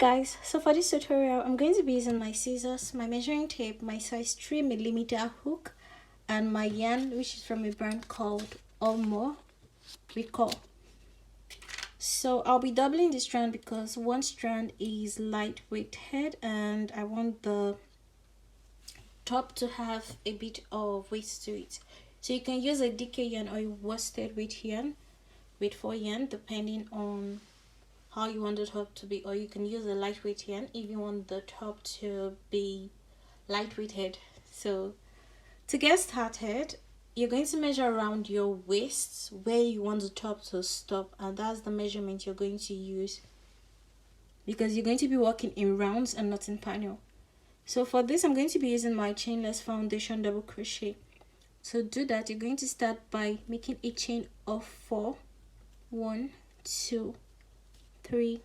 guys, so for this tutorial I'm going to be using my scissors, my measuring tape, my size 3mm hook, and my yarn, which is from a brand called Almo with Call. So I'll be doubling this strand because one strand is lightweight head and I want the top to have a bit of weight to it. So you can use a DK yarn or a worsted weight yarn, weight 4 yarn, depending on how you want the top to be, or you can use a lightweight yarn if you want the top to be lightweighted. So to get started, you're going to measure around your waist where you want the top to stop, and that's the measurement you're going to use because you're going to be working in rounds and not in panel. So for this I'm going to be using my chainless foundation double crochet. To do that, you're going to start by making a chain of 4. 1, 2, 3,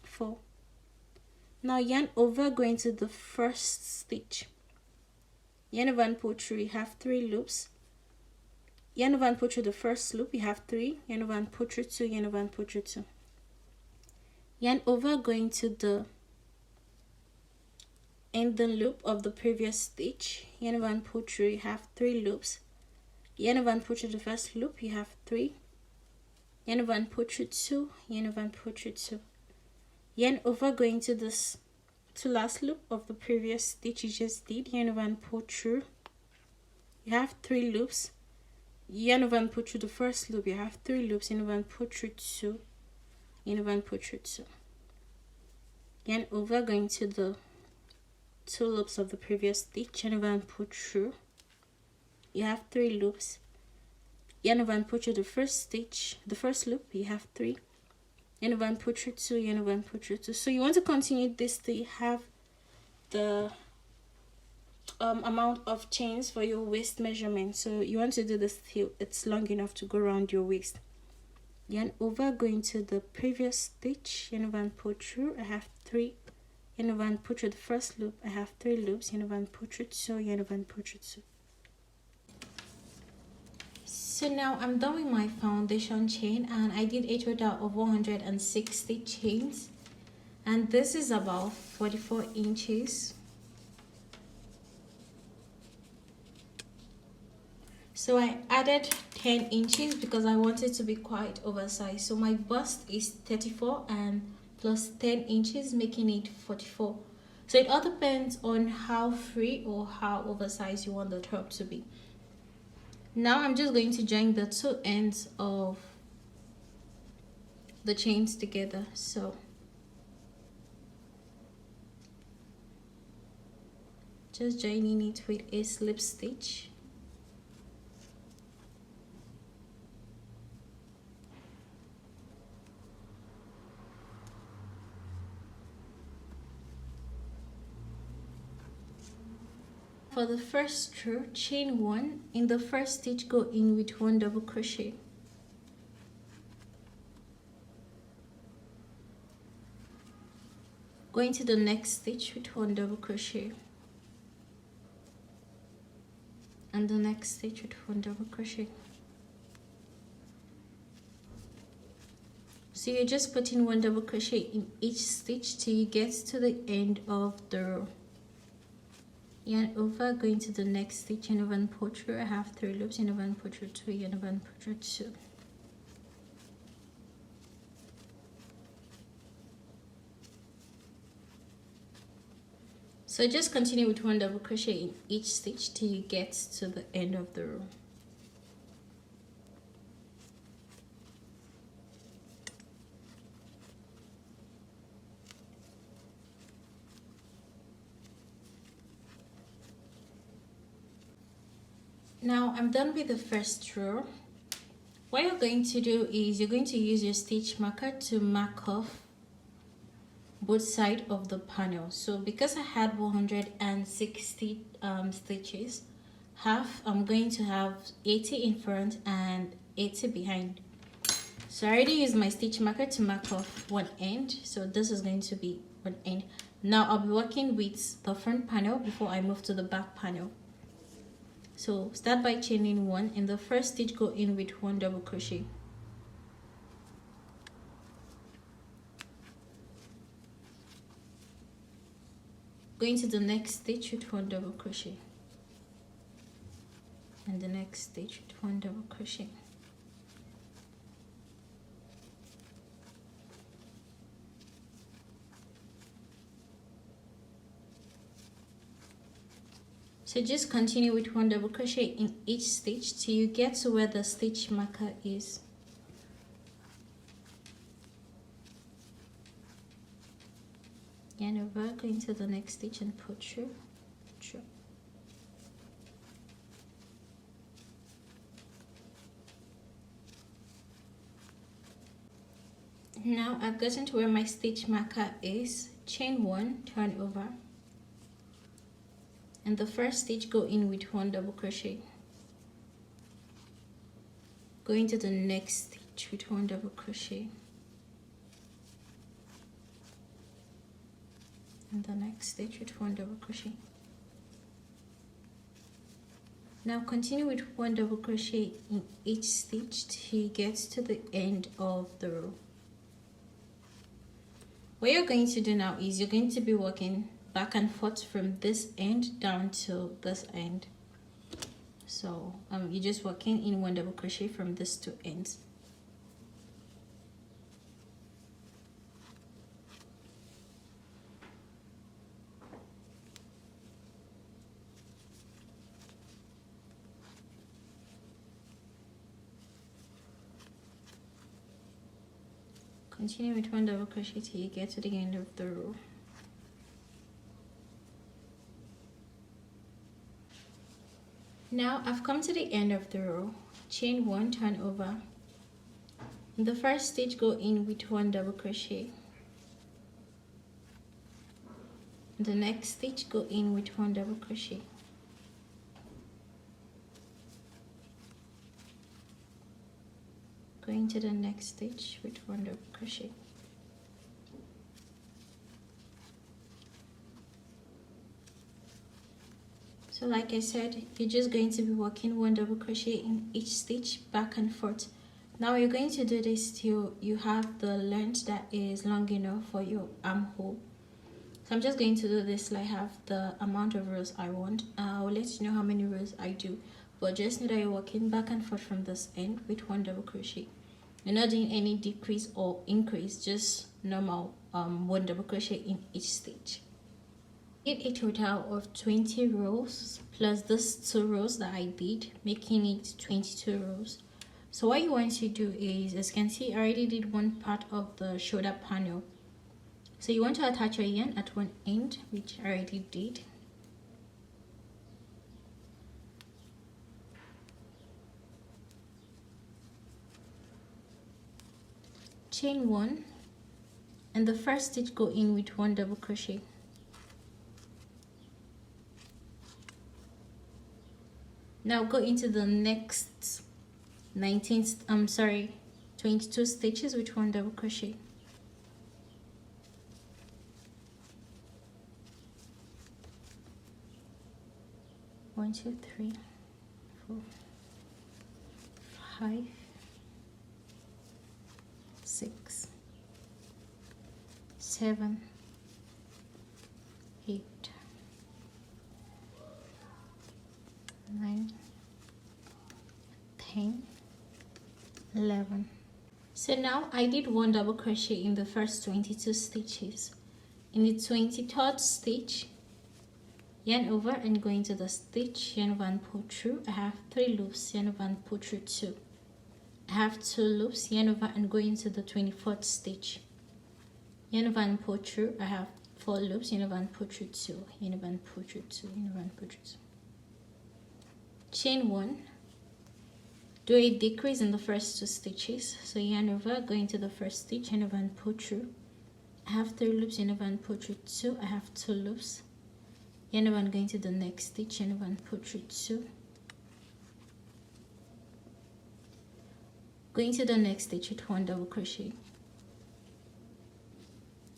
4. Now yarn over, going to the first stitch, yarn over and pull through. You have 3 loops. Yarn over and pull through the first loop, you have 3. Yarn over and pull through 2. Yarn over and pull through 2. Yarn over, going to the ending loop of the previous stitch. Yarn over and pull through. You have 3 loops. Yarn over and pull through the first loop, you have 3. Yarn over and pull through 2. Yarn over and pull through 2. Yarn over, going to this to last loop of the previous stitch you just did. Yarn over and pull through. You have 3 loops. Yarn over and pull through the first loop. You have 3 loops. Yarn over and pull through 2. Yarn over and pull through 2. Yarn over, going to the 2 loops of the previous stitch. Yarn over and pull through. You have 3 loops. Yarn over and pull through the first stitch, the first loop. You have 3. Yarn over and pull through 2. Yarn over and pull through 2. So you want to continue this till you have the amount of chains for your waist measurement. So you want to do this till it's long enough to go around your waist. Yarn over, going to the previous stitch. Yarn over and pull through. I have 3. Yarn over and pull through the first loop. I have 3 loops. Yarn over and pull through 2. Yarn over and pull through 2. So now I'm done with my foundation chain and I did a total of 160 chains, and this is about 44 inches. So I added 10 inches because I want it to be quite oversized. So my bust is 34 and plus 10 inches, making it 44. So it all depends on how free or how oversized you want the top to be. Now I'm just going to join the 2 ends of the chains together. So just joining it with a slip stitch. For the first row, chain 1. In the first stitch, go in with 1 double crochet. Go into the next stitch with 1 double crochet, and the next stitch with 1 double crochet. So you're just putting 1 double crochet in each stitch till you get to the end of the row. Yarn over, going to the next stitch, yarn over and pull through. I have 3 loops. Yarn over and pull through 2. Yarn over and pull through 2. So just continue with 1 double crochet in each stitch till you get to the end of the row. Now I'm done with the first row. What you're going to do is you're going to use your stitch marker to mark off both sides of the panel. So because I had 160 stitches, half I'm going to have 80 in front and 80 behind. So I already used my stitch marker to mark off one end, so this is going to be one end. Now I'll be working with the front panel before I move to the back panel. So start by chaining 1. In the first stitch, go in with 1 double crochet. Going to the next stitch with 1 double crochet, and the next stitch with 1 double crochet. So just continue with 1 double crochet in each stitch till you get to where the stitch marker is. Yarn over, go into the next stitch and pull through. Now I've gotten to where my stitch marker is. Chain 1, turn over, and the first stitch go in with 1 double crochet. Go into the next stitch with 1 double crochet, and the next stitch with 1 double crochet. Now continue with 1 double crochet in each stitch till you get to the end of the row. What you're going to do now is you're going to be working back and forth from this end down to this end. So you're just working in 1 double crochet from these 2 ends. Continue with 1 double crochet till you get to the end of the row. Now I've come to the end of the row. Chain 1, turn over. In the first stitch, go in with 1 double crochet. In the next stitch, go in with 1 double crochet. Going to the next stitch with 1 double crochet. So like I said, you're just going to be working 1 double crochet in each stitch back and forth. Now you're going to do this till you have the length that is long enough for your armhole. So I'm just going to do this till I have the amount of rows I want. I'll let you know how many rows I do, but just know that you're working back and forth from this end with 1 double crochet. You're not doing any decrease or increase, just normal 1 double crochet in each stitch. Did a total of 20 rows plus this 2 rows that I did, making it 22 rows. So what you want to do is, as you can see, I already did one part of the shoulder panel. So you want to attach your yarn at one end, which I already did. Chain 1, and the first stitch go in with 1 double crochet. Now go into the next 22 stitches with 1 double crochet. One, two, three, 4, 5, 6, 7, 8, 9, 10, 11. So now I did 1 double crochet in the first 22 stitches. In the 23rd stitch, yarn over and go into the stitch, yarn over and pull through. I have 3 loops, yarn over and pull through 2. I have 2 loops, yarn over and go into the 24th stitch, yarn over and pull through. I have 4 loops, yarn over and pull through 2, yarn over and pull through 2, yarn over and pull through 2. Chain 1, do a decrease in the first 2 stitches. So yarn over, go into the first stitch, yarn over and pull through. I have 3 loops, yarn over and pull through 2. I have 2 loops, yarn over and go into the next stitch, yarn over and pull through 2. Go into the next stitch with 1 double crochet,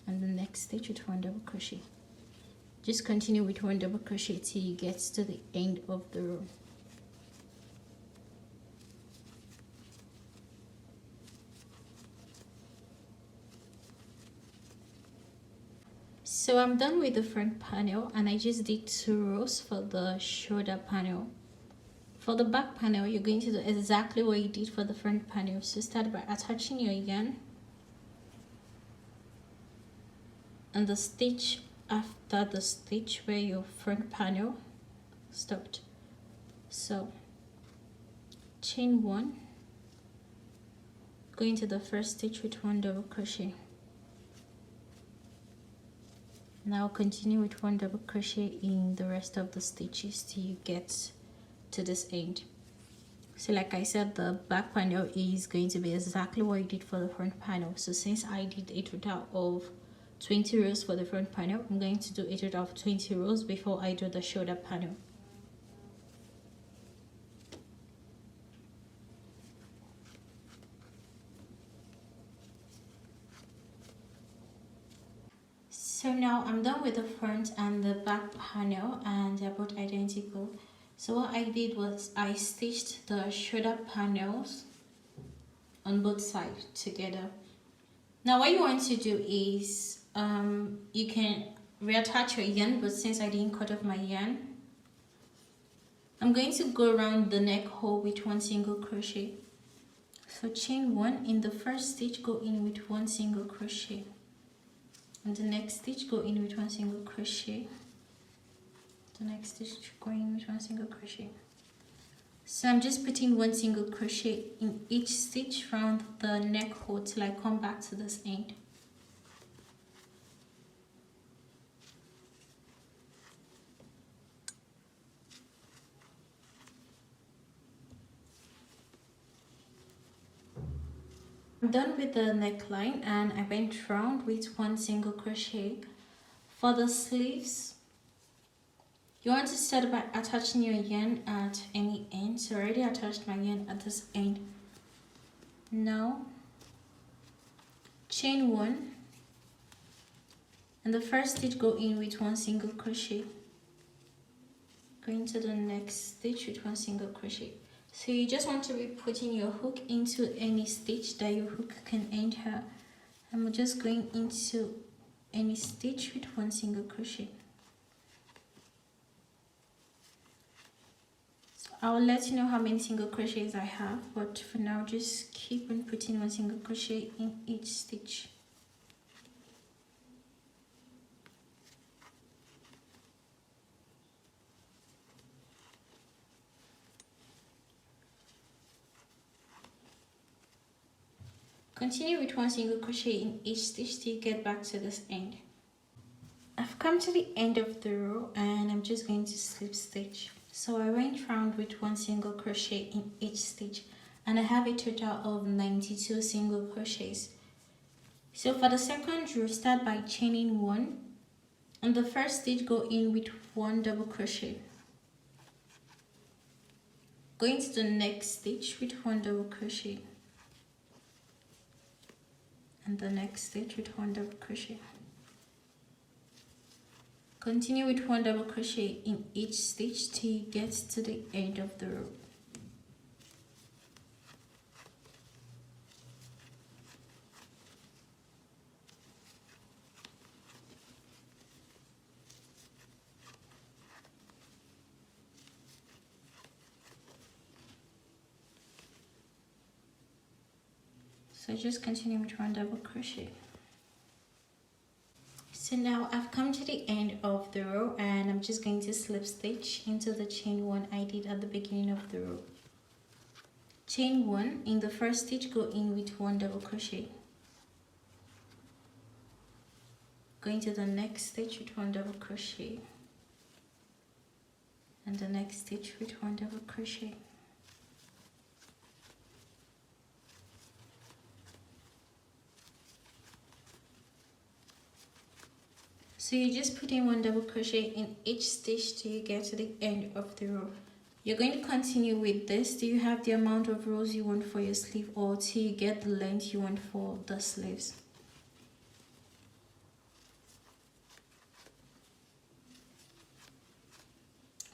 and the next stitch with 1 double crochet. Just continue with 1 double crochet till you get to the end of the row. So I'm done with the front panel, and I just did 2 rows for the shoulder panel. For the back panel, you're going to do exactly what you did for the front panel. So start by attaching your yarn and the stitch after the stitch where your front panel stopped. So chain 1, go into the first stitch with 1 double crochet. Now continue with 1 double crochet in the rest of the stitches till you get to this end. So like I said, the back panel is going to be exactly what you did for the front panel. So since I did a total of 20 rows for the front panel, I'm going to do a total of 20 rows before I do the shoulder panel. So now I'm done with the front and the back panel, and they're both identical. So what I did was I stitched the shoulder panels on both sides together. Now what you want to do is you can reattach your yarn, but since I didn't cut off my yarn, I'm going to go around the neck hole with 1 single crochet. So chain 1, in the first stitch go in with 1 single crochet. And the next stitch go in with 1 single crochet. The next stitch go in with 1 single crochet. So I'm just putting 1 single crochet in each stitch around the neck hole till I come back to this end. I'm done with the neckline, and I went round with 1 single crochet. For the sleeves, you want to start by attaching your yarn at any end. So I already attached my yarn at this end. Now chain 1, and the first stitch go in with 1 single crochet. Go into the next stitch with 1 single crochet. So you just want to be putting your hook into any stitch that your hook can enter. I'm just going into any stitch with 1 single crochet. So I'll let you know how many single crochets I have, but for now just keep on putting 1 single crochet in each stitch. Continue with 1 single crochet in each stitch till you get back to this end. I've come to the end of the row, and I'm just going to slip stitch. So I went round with 1 single crochet in each stitch, and I have a total of 92 single crochets. So for the second row, start by chaining 1, and the first stitch go in with 1 double crochet. Go into the next stitch with 1 double crochet, and the next stitch with 1 double crochet. Continue with 1 double crochet in each stitch till you get to the end of the row. So just continue with 1 double crochet. So now I've come to the end of the row, and I'm just going to slip stitch into the chain 1 I did at the beginning of the row. Chain 1, in the first stitch go in with 1 double crochet. Go into the next stitch with 1 double crochet, and the next stitch with 1 double crochet. So you just put in 1 double crochet in each stitch till you get to the end of the row. You're going to continue with this till you have the amount of rows you want for your sleeve, or till you get the length you want for the sleeves.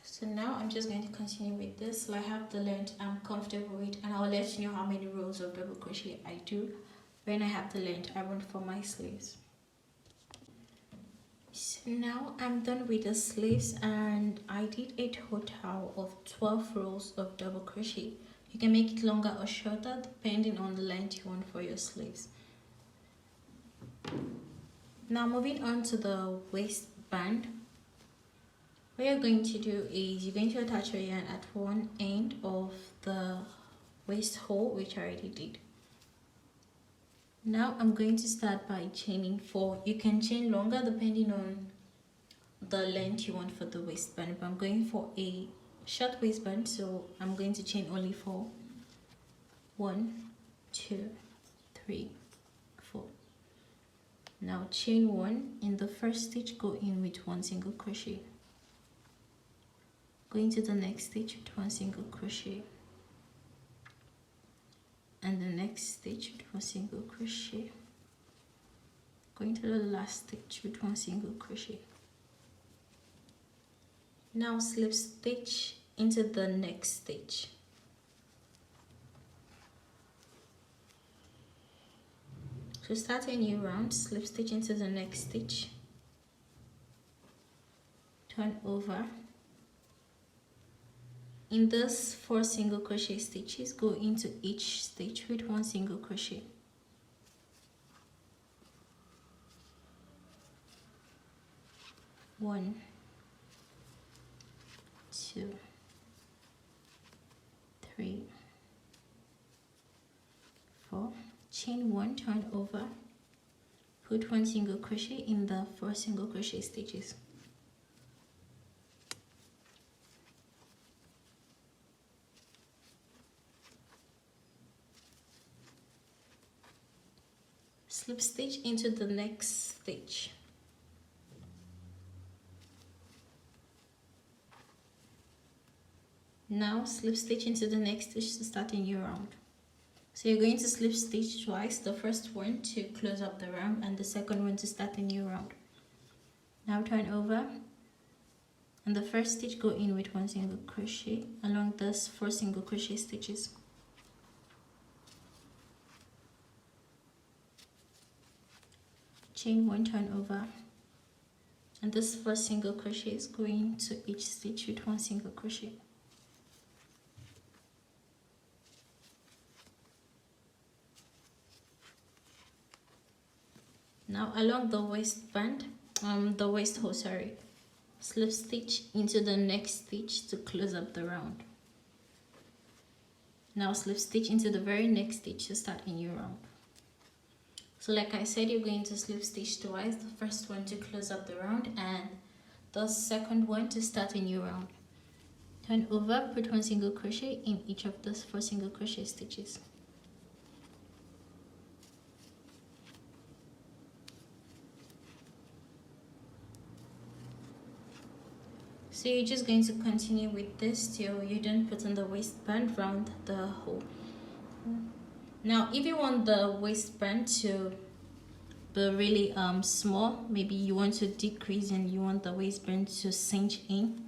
So now I'm just going to continue with this till I have the length I'm comfortable with, and I'll let you know how many rows of double crochet I do when I have the length I want for my sleeves. So now I'm done with the sleeves, and I did a total of 12 rows of double crochet. You can make it longer or shorter depending on the length you want for your sleeves. Now moving on to the waistband. What you're going to do is you're going to attach your yarn at one end of the waist hole, which I already did. Now I'm going to start by chaining 4. You can chain longer depending on the length you want for the waistband, but I'm going for a short waistband, so I'm going to chain only 4. 1, 2, 3, 4. Now chain 1 in the first stitch, go in with 1 single crochet. Go into the next stitch with 1 single crochet, and the next stitch with 1 single crochet. Go into the last stitch with 1 single crochet. Now slip stitch into the next stitch. So start a new round, slip stitch into the next stitch, turn over. In those 4 single crochet stitches, go into each stitch with 1 single crochet. One, 2, 3, 4. Chain 1, turn over, put 1 single crochet in the 4 single crochet stitches. Slip stitch into the next stitch. Now slip stitch into the next stitch to start a new round. So you're going to slip stitch twice, the first one to close up the round and the second one to start a new round. Now turn over, and the first stitch, go in with 1 single crochet along those 4 single crochet stitches. Chain 1, turn over, and this 4 single crochets, go into each stitch with 1 single crochet. Now along the waistband, the waist hole, slip stitch into the next stitch to close up the round. Now slip stitch into the very next stitch to start a new round. So like I said, you're going to slip stitch twice, the first one to close up the round and the second one to start a new round. Turn over, put 1 single crochet in each of those 4 single crochet stitches. So you're just going to continue with this till you don't put on the waistband round the hole. Now if you want the waistband to be really small, maybe you want to decrease and you want the waistband to cinch in,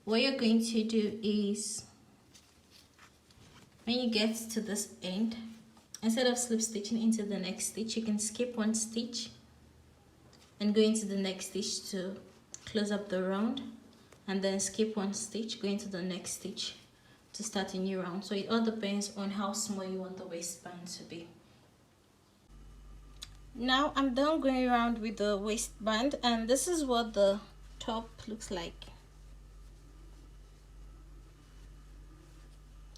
what you're going to do is, when you get to this end, instead of slip stitching into the next stitch, you can skip 1 stitch and go into the next stitch to close up the round, and then skip 1 stitch, go into the next stitch to start a new round. So it all depends on how small you want the waistband to be. Now I'm done going around with the waistband, and this is what the top looks like.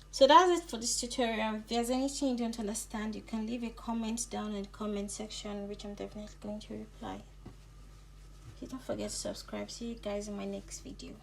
So that's it for this tutorial. If there's anything you don't understand, you can leave a comment down in the comment section, which I'm definitely going to reply. Please don't forget to subscribe. See you guys in my next video.